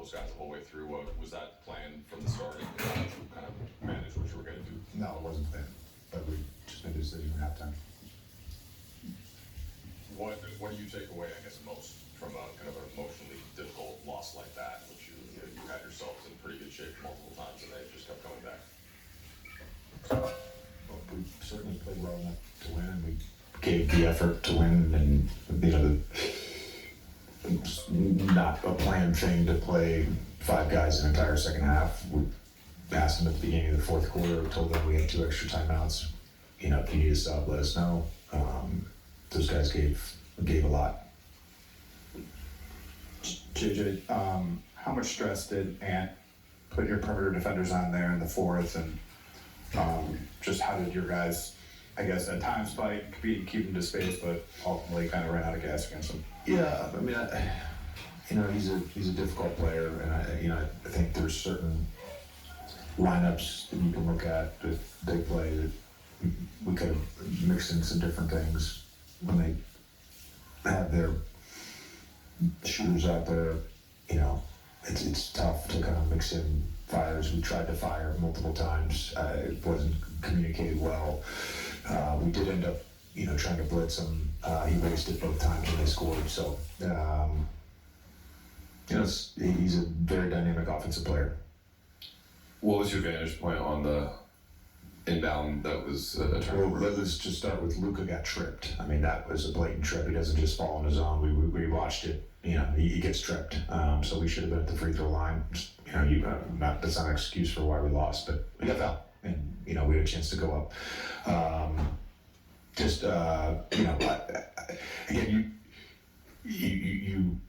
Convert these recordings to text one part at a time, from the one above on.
those guys the whole way through. Was that planned from the start? And kind of manage what you were going to do? No, it wasn't planned, but we just made a decision at halftime. What do you take away, I guess, most from a kind of an emotionally difficult loss like that, which you had yourselves in pretty good shape multiple times and they just kept coming back? Well, we certainly played well enough to win, and we gave the effort to win, and it's not a planned thing to play 5 guys an entire second half. We asked them at the beginning of the fourth quarter, told them we had 2 extra timeouts. If you need a sub, let us know. Those guys gave a lot. JJ, how much stress did Ant put your perimeter defenders on there in the fourth, and just how did your guys, I guess, at times fight, compete, keep him to space, but ultimately kind of ran out of gas against him? Yeah, I mean, he's a difficult player, and I think there's certain lineups that you can look at that they play that we could have mixed in some different things when they have their shooters out there. It's tough to kind of mix in fires. We tried to fire multiple times. It wasn't communicated well. We did end up, trying to blitz him. He wasted both times and they scored. So, he's a very dynamic offensive player. What was your vantage point on the inbound that was a turnover? Well, let's just start with Luka got tripped. I mean, that was a blatant trip. He doesn't just fall on his own. We watched it. He gets tripped. So we should have been at the free throw line. That's not an excuse for why we lost, but we got fouled, and we had a chance to go up. Again, you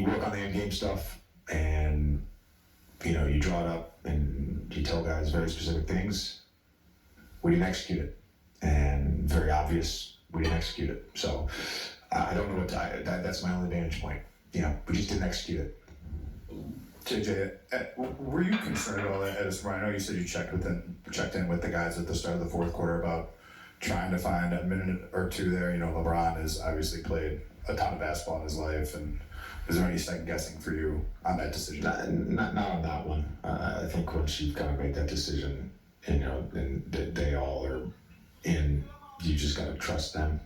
work on the end game stuff, and you draw it up, and you tell guys very specific things. We didn't execute it, and very obvious we didn't execute it. So I don't know that's my only vantage point. We just didn't execute it. JJ, were you concerned at all as I know you said you checked in with the guys at the start of the fourth quarter about trying to find a minute or two there? LeBron has obviously played a ton of basketball in his life, and is there any second guessing for you on that decision? Not on that one. I think once you've kind of made that decision, and they all are in, you just got to trust them.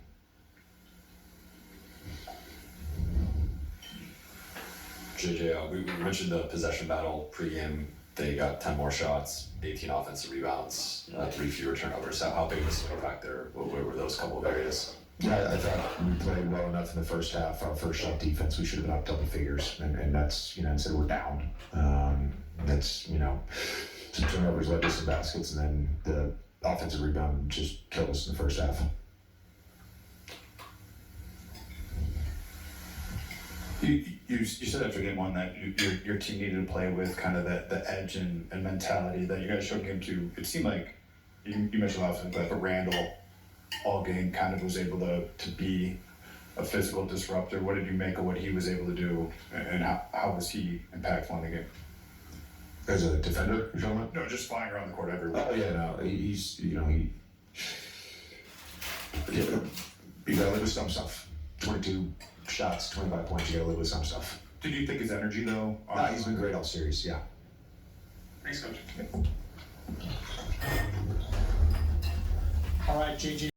JJ, we mentioned the possession battle pregame. They got 10 more shots, 18 offensive rebounds, 3 fewer turnovers. How big was the back there? What were those couple of areas? Yeah, I thought we played well enough in the first half. Our first shot defense, we should have been up double figures, and that's instead we're down. That's some turnovers led to some baskets, and then the offensive rebound just killed us in the first half. You said after game one that your team needed to play with kind of the edge and mentality that you guys showed game two. It seemed like you mentioned offense, but Randall all game kind of was able to be a physical disruptor. What did you make of what he was able to do, and how was he impactful in the game? As a defender, you're talking about? No, just flying around the court everywhere. Oh yeah, no, he's you gotta live with some stuff. 22 shots, 25 points. You gotta live with some stuff. Did you think his energy though? He's been great all series. Yeah. Thanks, Coach. All right, JJ.